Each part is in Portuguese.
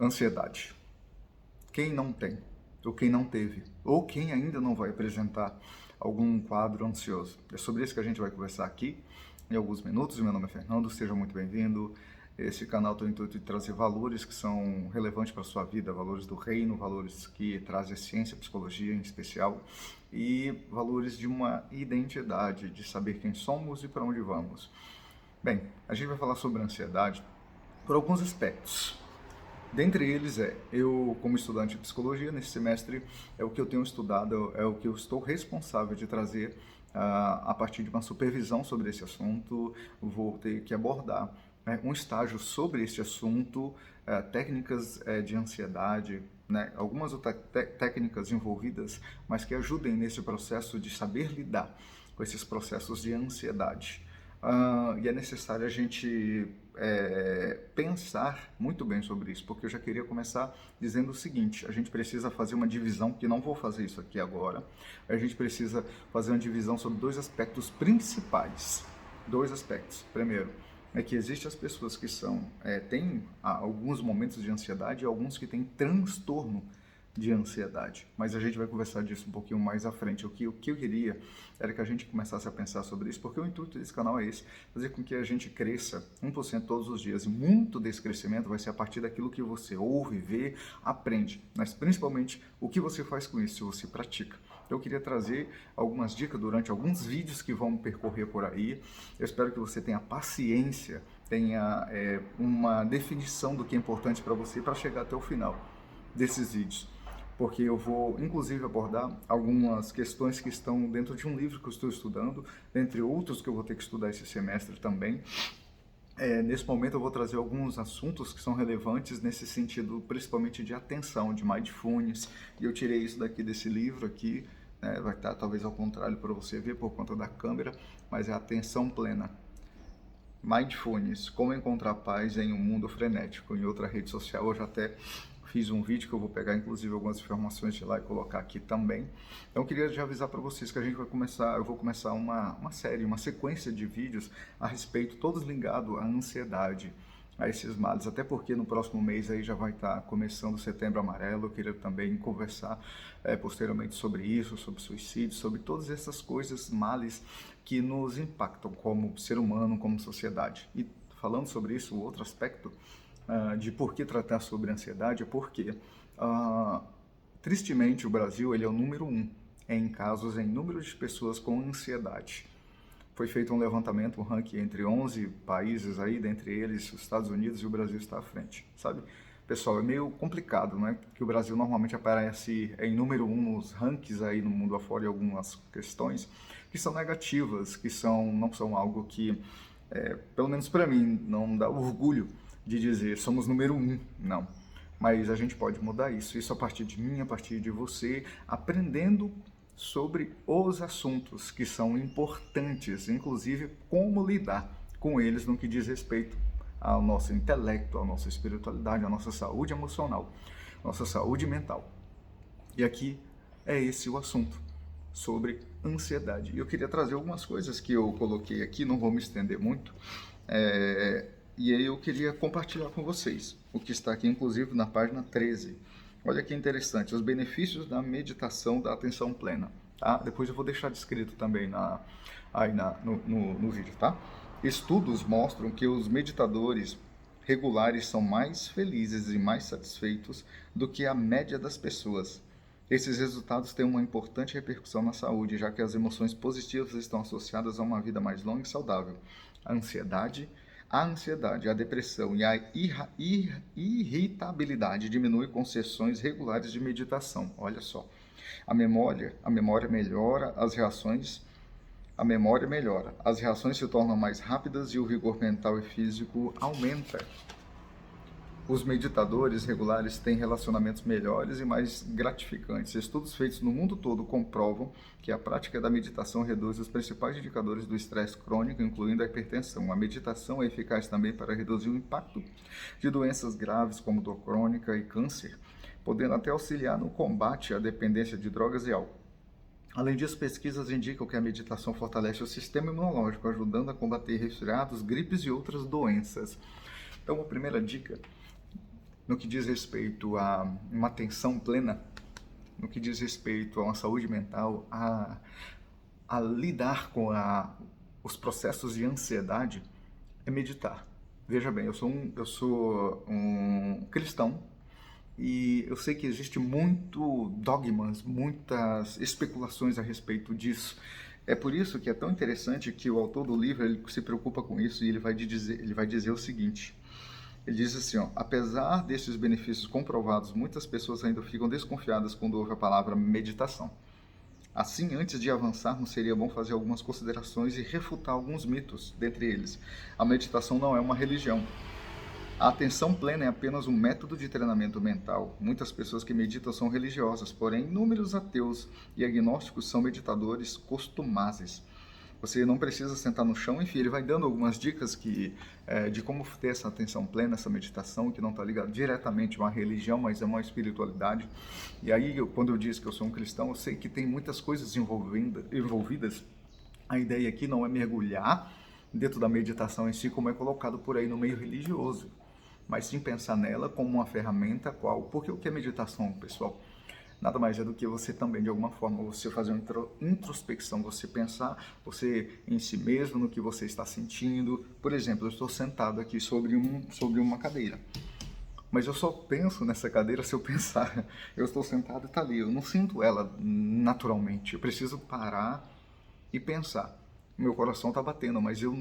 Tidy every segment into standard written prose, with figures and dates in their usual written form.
Ansiedade. Quem não tem? Ou quem não teve? Ou quem ainda não vai apresentar algum quadro ansioso? É sobre isso que a gente vai conversar aqui em alguns minutos. Meu nome é Fernando, seja muito bem-vindo. Esse canal tem o intuito de trazer valores que são relevantes para a sua vida, valores do reino, valores que trazem ciência, psicologia em especial, e valores de uma identidade, de saber quem somos e para onde vamos. Bem, a gente vai falar sobre ansiedade por alguns aspectos. Dentre eles eu como estudante de psicologia, nesse semestre, é o que eu tenho estudado, é o que eu estou responsável de trazer a partir de uma supervisão sobre esse assunto. Vou ter que abordar um estágio sobre esse assunto, técnicas de ansiedade, né? Algumas outras técnicas envolvidas, mas que ajudem nesse processo de saber lidar com esses processos de ansiedade. E é necessário a gente pensar muito bem sobre isso, porque eu já queria começar dizendo o seguinte: a gente precisa fazer uma divisão, que não vou fazer isso aqui agora, a gente precisa fazer uma divisão sobre dois aspectos principais. Dois aspectos. Primeiro, é que existem as pessoas que têm alguns momentos de ansiedade e alguns que têm transtorno de ansiedade, mas a gente vai conversar disso um pouquinho mais à frente. O que eu queria era que a gente começasse a pensar sobre isso, porque o intuito desse canal é esse: fazer com que a gente cresça 1% todos os dias, e muito desse crescimento vai ser a partir daquilo que você ouve, vê, aprende, mas principalmente o que você faz com isso, se você pratica. Então eu queria trazer algumas dicas durante alguns vídeos que vão percorrer por aí. Eu espero que você tenha paciência, tenha uma definição do que é importante para você para chegar até o final desses vídeos, porque eu vou, inclusive, abordar algumas questões que estão dentro de um livro que eu estou estudando, dentre outros que eu vou ter que estudar esse semestre também. Nesse momento eu vou trazer alguns assuntos que são relevantes nesse sentido, principalmente de atenção, de mindfulness, e eu tirei isso daqui desse livro aqui, né? Vai estar talvez ao contrário para você ver por conta da câmera, mas é atenção plena. Mindfulness, como encontrar paz em um mundo frenético. Em outra rede social eu já até fiz um vídeo que eu vou pegar inclusive algumas informações de lá e colocar aqui também. Então eu queria já avisar para vocês que eu vou começar uma série, uma sequência de vídeos a respeito, todos ligados à ansiedade, a esses males, até porque no próximo mês aí já vai estar começando o Setembro Amarelo. Eu queria também conversar posteriormente sobre isso, sobre suicídio, sobre todas essas coisas, males que nos impactam como ser humano, como sociedade. E falando sobre isso, o outro aspecto de por que tratar sobre ansiedade é porque, tristemente, o Brasil ele é o número 1 em casos, em número de pessoas com ansiedade. Foi feito um levantamento, um ranking entre 11 países aí, dentre eles os Estados Unidos, e o Brasil está à frente, sabe? Pessoal, é meio complicado, né? Que o Brasil normalmente aparece em número 1 nos rankings aí no mundo afora, e algumas questões que são negativas, que não são algo que, pelo menos para mim, não dá orgulho de dizer somos número 1, não. Mas a gente pode mudar isso a partir de mim, a partir de você, aprendendo sobre os assuntos que são importantes, inclusive como lidar com eles no que diz respeito ao nosso intelecto, à nossa espiritualidade, à nossa saúde emocional, nossa saúde mental. E aqui é esse o assunto, sobre ansiedade. E eu queria trazer algumas coisas que eu coloquei aqui, não vou me estender muito, e aí eu queria compartilhar com vocês o que está aqui, inclusive, na página 13. Olha que interessante, os benefícios da meditação da atenção plena. Tá? Depois eu vou deixar descrito também no vídeo. Tá? Estudos mostram que os meditadores regulares são mais felizes e mais satisfeitos do que a média das pessoas. Esses resultados têm uma importante repercussão na saúde, já que as emoções positivas estão associadas a uma vida mais longa e saudável. A ansiedade, a depressão e a irritabilidade diminuem com sessões regulares de meditação. Olha só. A memória melhora, a memória melhora, as reações se tornam mais rápidas e o vigor mental e físico aumenta. Os meditadores regulares têm relacionamentos melhores e mais gratificantes. Estudos feitos no mundo todo comprovam que a prática da meditação reduz os principais indicadores do estresse crônico, incluindo a hipertensão. A meditação é eficaz também para reduzir o impacto de doenças graves como dor crônica e câncer, podendo até auxiliar no combate à dependência de drogas e álcool. Além disso, pesquisas indicam que a meditação fortalece o sistema imunológico, ajudando a combater resfriados, gripes e outras doenças. Então, a primeira dica no que diz respeito a uma atenção plena, no que diz respeito a uma saúde mental, a lidar com os processos de ansiedade, é meditar. Veja bem, eu sou um cristão e eu sei que existe muito dogmas, muitas especulações a respeito disso. É por isso que é tão interessante que o autor do livro ele se preocupa com isso e ele vai dizer o seguinte. Ele diz assim, ó, apesar desses benefícios comprovados, muitas pessoas ainda ficam desconfiadas quando ouvem a palavra meditação. Assim, antes de avançarmos, seria bom fazer algumas considerações e refutar alguns mitos, dentre eles. A meditação não é uma religião. A atenção plena é apenas um método de treinamento mental. Muitas pessoas que meditam são religiosas, porém inúmeros ateus e agnósticos são meditadores costumazes. Você não precisa sentar no chão, enfim, ele vai dando algumas dicas de como ter essa atenção plena, essa meditação, que não está ligada diretamente a uma religião, mas é uma espiritualidade. E aí, quando eu disse que eu sou um cristão, eu sei que tem muitas coisas envolvidas. A ideia aqui não é mergulhar dentro da meditação em si, como é colocado por aí no meio religioso, mas sim pensar nela como uma ferramenta porque o que é meditação, pessoal? Nada mais é do que você também, de alguma forma, você fazer uma introspecção, você pensar você em si mesmo, no que você está sentindo. Por exemplo, eu estou sentado aqui sobre uma cadeira, mas eu só penso nessa cadeira se eu pensar. Eu estou sentado e está ali, eu não sinto ela naturalmente, eu preciso parar e pensar. Meu coração está batendo, mas eu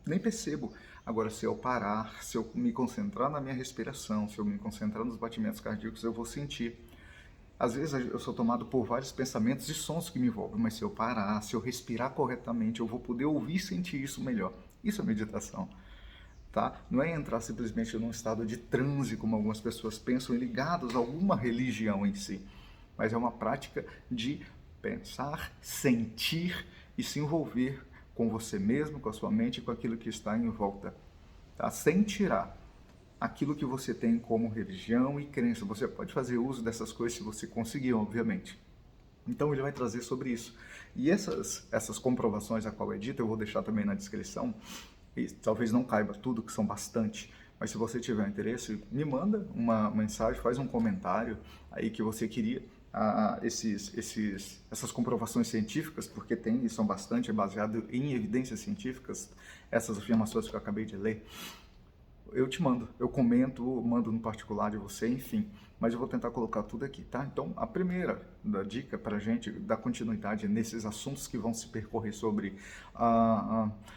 nem percebo. Agora, se eu parar, se eu me concentrar na minha respiração, se eu me concentrar nos batimentos cardíacos, eu vou sentir. Às vezes eu sou tomado por vários pensamentos e sons que me envolvem, mas se eu parar, se eu respirar corretamente, eu vou poder ouvir e sentir isso melhor. Isso é meditação, tá? Não é entrar simplesmente num estado de transe, como algumas pessoas pensam, ligados a alguma religião em si, mas é uma prática de pensar, sentir e se envolver com você mesmo, com a sua mente e com aquilo que está em volta, tá? Sem tirar aquilo que você tem como religião e crença. Você pode fazer uso dessas coisas se você conseguir, obviamente. Então ele vai trazer sobre isso. E essas comprovações a qual é dita, eu vou deixar também na descrição, e talvez não caiba tudo, que são bastante, mas se você tiver interesse, me manda uma mensagem, faz um comentário aí que você queria essas comprovações científicas, porque tem e são bastante, é baseado em evidências científicas, essas afirmações que eu acabei de ler. Eu te mando, eu comento, mando no particular de você, enfim, mas eu vou tentar colocar tudo aqui, tá? Então, a primeira dica para a gente dar continuidade nesses assuntos que vão se percorrer sobre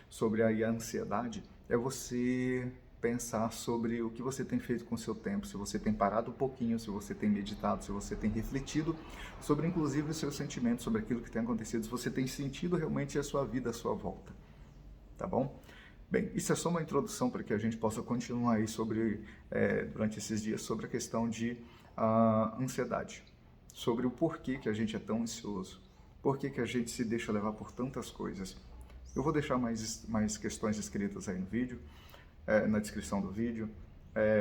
sobre a ansiedade é você pensar sobre o que você tem feito com o seu tempo, se você tem parado um pouquinho, se você tem meditado, se você tem refletido sobre, inclusive, os seus sentimentos, sobre aquilo que tem acontecido, se você tem sentido realmente a sua vida à sua volta, tá bom? Bem, isso é só uma introdução para que a gente possa continuar aí durante esses dias sobre a questão de ansiedade, sobre o porquê que a gente é tão ansioso, porquê que a gente se deixa levar por tantas coisas. Eu vou deixar mais questões escritas aí no vídeo, na descrição do vídeo.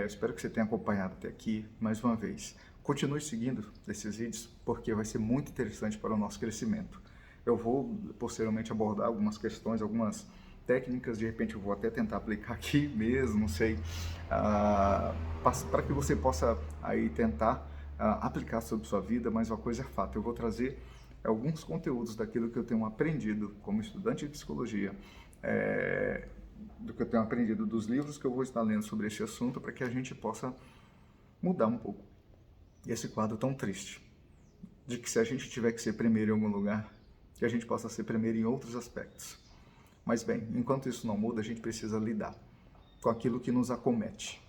Espero que você tenha acompanhado até aqui. Mais uma vez, continue seguindo esses vídeos porque vai ser muito interessante para o nosso crescimento. Eu vou posteriormente abordar algumas questões, algumas técnicas, de repente eu vou até tentar aplicar aqui mesmo, não sei, para que você possa aí tentar aplicar sobre sua vida, mas uma coisa é fato, eu vou trazer alguns conteúdos daquilo que eu tenho aprendido como estudante de psicologia, do que eu tenho aprendido dos livros que eu vou estar lendo sobre esse assunto, para que a gente possa mudar um pouco esse quadro tão triste, de que se a gente tiver que ser primeiro em algum lugar, que a gente possa ser primeiro em outros aspectos. Mas bem, enquanto isso não muda, a gente precisa lidar com aquilo que nos acomete,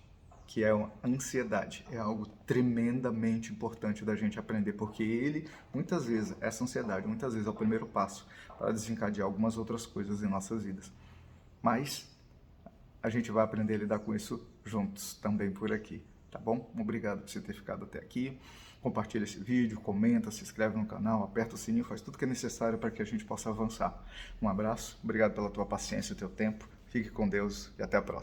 que é a ansiedade. É algo tremendamente importante da gente aprender, porque muitas vezes, essa ansiedade, muitas vezes é o primeiro passo para desencadear algumas outras coisas em nossas vidas. Mas a gente vai aprender a lidar com isso juntos também por aqui, tá bom? Obrigado por você ter ficado até aqui. Compartilha esse vídeo, comenta, se inscreve no canal, aperta o sininho, faz tudo que é necessário para que a gente possa avançar. Um abraço, obrigado pela tua paciência e teu tempo, fique com Deus e até a próxima.